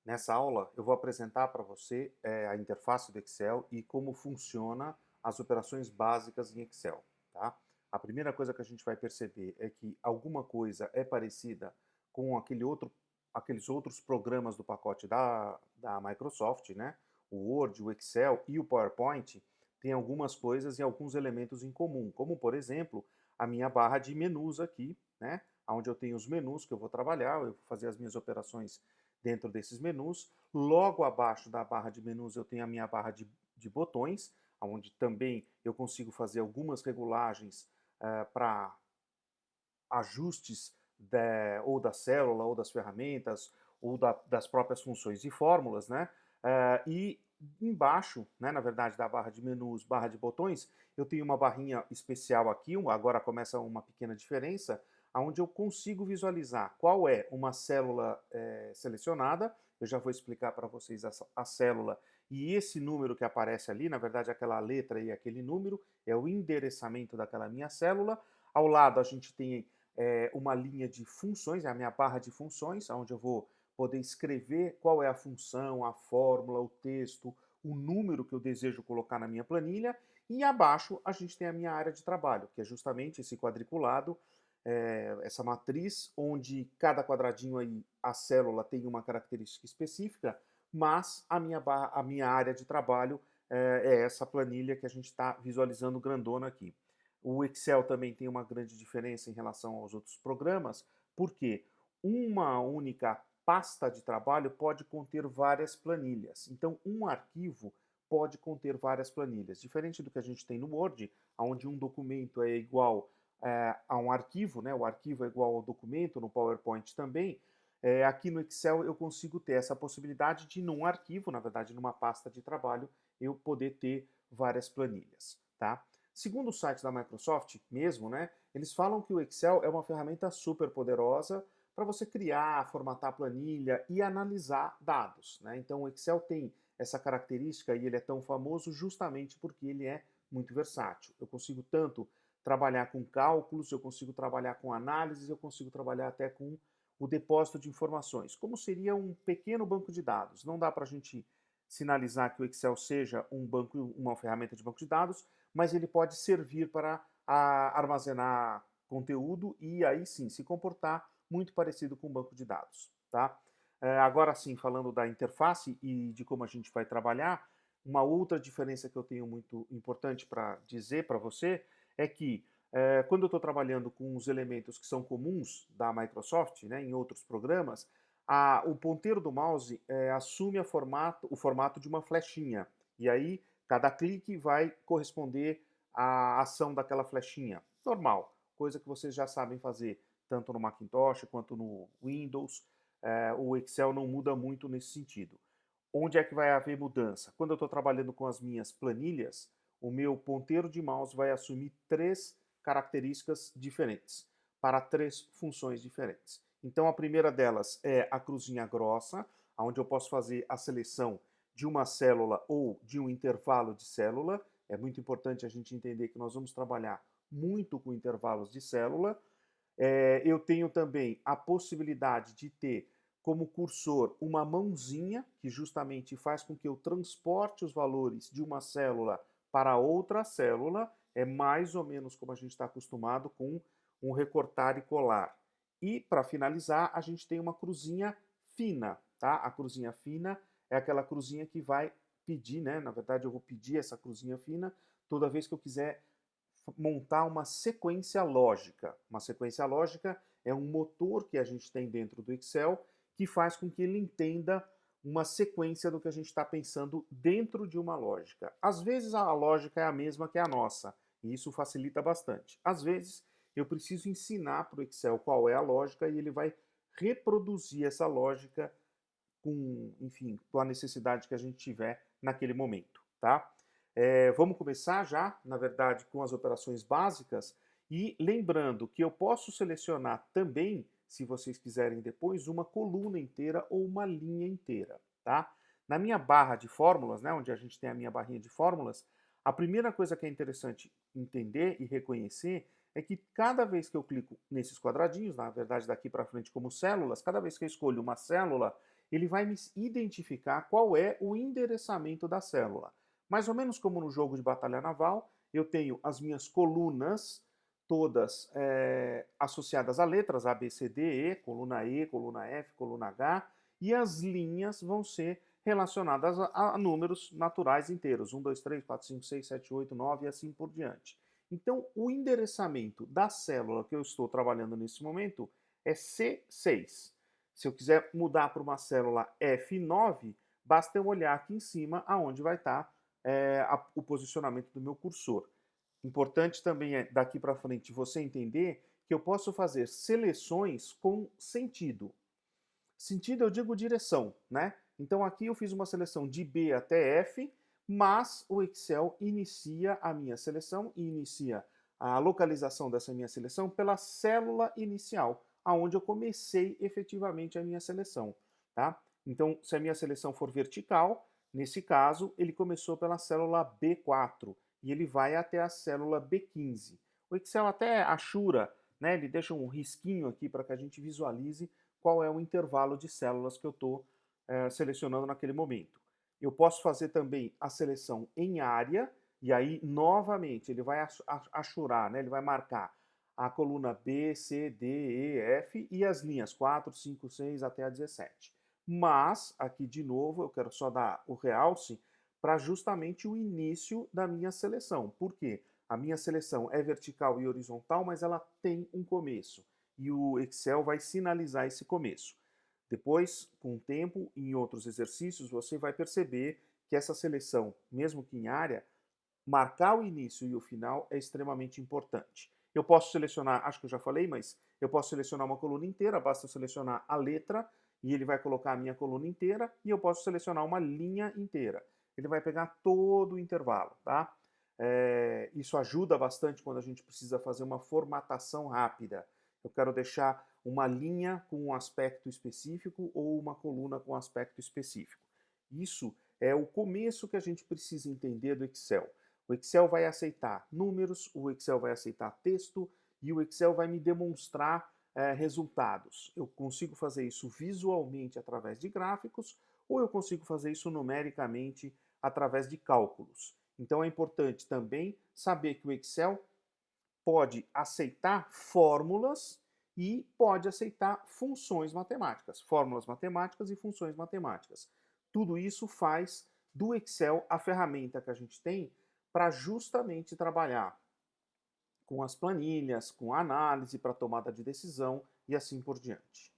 Nessa aula, eu vou apresentar para você a interface do Excel e como funciona as operações básicas em Excel, tá? A primeira coisa que a gente vai perceber é que alguma coisa é parecida com aqueles outros programas do pacote da Microsoft, né? O Word, o Excel e o PowerPoint têm algumas coisas e alguns elementos em comum, como, por exemplo, a minha barra de menus aqui, né? Onde eu tenho os menus que eu vou trabalhar, eu vou fazer as minhas operações dentro desses menus. Logo abaixo da barra de menus eu tenho a minha barra de botões, onde também eu consigo fazer algumas regulagens para ajustes ou da célula, ou das ferramentas, ou das próprias funções e fórmulas, né? E embaixo, né, na verdade, da barra de menus, barra de botões, eu tenho uma barrinha especial aqui, agora começa uma pequena diferença, onde eu consigo visualizar qual é uma célula selecionada. Eu já vou explicar para vocês a célula, e esse número que aparece ali, na verdade aquela letra e aquele número, é o endereçamento daquela minha célula. Ao lado a gente tem uma linha de funções, é a minha barra de funções, onde eu vou poder escrever qual é a função, a fórmula, o texto, o número que eu desejo colocar na minha planilha, e abaixo a gente tem a minha área de trabalho, que é justamente esse quadriculado, essa matriz, onde cada quadradinho aí, a célula tem uma característica específica, mas a minha área de trabalho é essa planilha que a gente está visualizando grandona aqui. O Excel também tem uma grande diferença em relação aos outros programas, porque uma única pasta de trabalho pode conter várias planilhas. Então, um arquivo pode conter várias planilhas. Diferente do que a gente tem no Word, onde um documento é igual a um arquivo, né? O arquivo é igual ao documento, no PowerPoint também. Aqui no Excel eu consigo ter essa possibilidade de, num arquivo, na verdade, numa pasta de trabalho, eu poder ter várias planilhas, tá? Segundo o site da Microsoft mesmo, né, eles falam que o Excel é uma ferramenta super poderosa para você criar, formatar planilha e analisar dados, né? Então o Excel tem essa característica e ele é tão famoso justamente porque ele é muito versátil. Eu consigo tanto trabalhar com cálculos, eu consigo trabalhar com análises, eu consigo trabalhar até com o depósito de informações, como seria um pequeno banco de dados. Não dá para a gente sinalizar que o Excel seja uma ferramenta de banco de dados, mas ele pode servir para armazenar conteúdo e aí sim se comportar muito parecido com um banco de dados, tá? Agora sim, falando da interface e de como a gente vai trabalhar, uma outra diferença que eu tenho muito importante para dizer para você é que quando eu estou trabalhando com os elementos que são comuns da Microsoft, né, em outros programas, o ponteiro do mouse assume o formato de uma flechinha. E aí, cada clique vai corresponder à ação daquela flechinha. Normal, coisa que vocês já sabem fazer, tanto no Macintosh quanto no Windows. O Excel não muda muito nesse sentido. Onde é que vai haver mudança? Quando eu estou trabalhando com as minhas planilhas, o meu ponteiro de mouse vai assumir três características diferentes, para três funções diferentes. Então a primeira delas é a cruzinha grossa, onde eu posso fazer a seleção de uma célula ou de um intervalo de célula. É muito importante a gente entender que nós vamos trabalhar muito com intervalos de célula. Eu tenho também a possibilidade de ter como cursor uma mãozinha, que justamente faz com que eu transporte os valores de uma célula para outra célula. É mais ou menos como a gente está acostumado com um recortar e colar. E, para finalizar, a gente tem uma cruzinha fina, tá? A cruzinha fina é aquela cruzinha que vai pedir, né? Na verdade, eu vou pedir essa cruzinha fina toda vez que eu quiser montar uma sequência lógica. Uma sequência lógica é um motor que a gente tem dentro do Excel que faz com que ele entenda uma sequência do que a gente está pensando dentro de uma lógica. Às vezes a lógica é a mesma que a nossa, e isso facilita bastante. Às vezes eu preciso ensinar para o Excel qual é a lógica e ele vai reproduzir essa lógica com, enfim, com a necessidade que a gente tiver naquele momento, tá? Vamos começar já, na verdade, com as operações básicas e lembrando que eu posso selecionar também, se vocês quiserem depois, uma coluna inteira ou uma linha inteira, tá? Na minha barra de fórmulas, né, onde a gente tem a minha barrinha de fórmulas, a primeira coisa que é interessante entender e reconhecer é que cada vez que eu clico nesses quadradinhos, na verdade daqui para frente como células, cada vez que eu escolho uma célula, ele vai me identificar qual é o endereçamento da célula. Mais ou menos como no jogo de batalha naval, eu tenho as minhas colunas todas associadas a letras A, B, C, D, E, coluna F, coluna H, e as linhas vão ser relacionadas a números naturais inteiros, 1, 2, 3, 4, 5, 6, 7, 8, 9 e assim por diante. Então, o endereçamento da célula que eu estou trabalhando nesse momento é C6. Se eu quiser mudar para uma célula F9, basta eu olhar aqui em cima aonde vai estar o posicionamento do meu cursor. Importante também é, daqui para frente, você entender que eu posso fazer seleções com sentido. Sentido eu digo direção, né? Então aqui eu fiz uma seleção de B até F, mas o Excel inicia a minha seleção e inicia a localização dessa minha seleção pela célula inicial, aonde eu comecei efetivamente a minha seleção, tá? Então, se a minha seleção for vertical, nesse caso, ele começou pela célula B4 e ele vai até a célula B15. O Excel até achura, né? Ele deixa um risquinho aqui para que a gente visualize qual é o intervalo de células que eu estou selecionando naquele momento. Eu posso fazer também a seleção em área, e aí, novamente, ele vai achurar, né? Ele vai marcar a coluna B, C, D, E, F e as linhas 4, 5, 6 até a 17. Mas, aqui de novo, eu quero só dar o realce para justamente o início da minha seleção. Por quê? A minha seleção é vertical e horizontal, mas ela tem um começo e o Excel vai sinalizar esse começo. Depois, com o tempo, em outros exercícios, você vai perceber que essa seleção, mesmo que em área, marcar o início e o final é extremamente importante. Eu posso selecionar, acho que eu já falei, mas eu posso selecionar uma coluna inteira, basta eu selecionar a letra e ele vai colocar a minha coluna inteira, e eu posso selecionar uma linha inteira. Ele vai pegar todo o intervalo, tá? Isso ajuda bastante quando a gente precisa fazer uma formatação rápida. Eu quero deixar uma linha com um aspecto específico ou uma coluna com um aspecto específico. Isso é o começo que a gente precisa entender do Excel. O Excel vai aceitar números, o Excel vai aceitar texto e o Excel vai me demonstrar resultados. Eu consigo fazer isso visualmente através de gráficos ou eu consigo fazer isso numericamente através de cálculos. Então é importante também saber que o Excel pode aceitar fórmulas e pode aceitar funções matemáticas, fórmulas matemáticas e funções matemáticas. Tudo isso faz do Excel a ferramenta que a gente tem para justamente trabalhar com as planilhas, com a análise para tomada de decisão e assim por diante.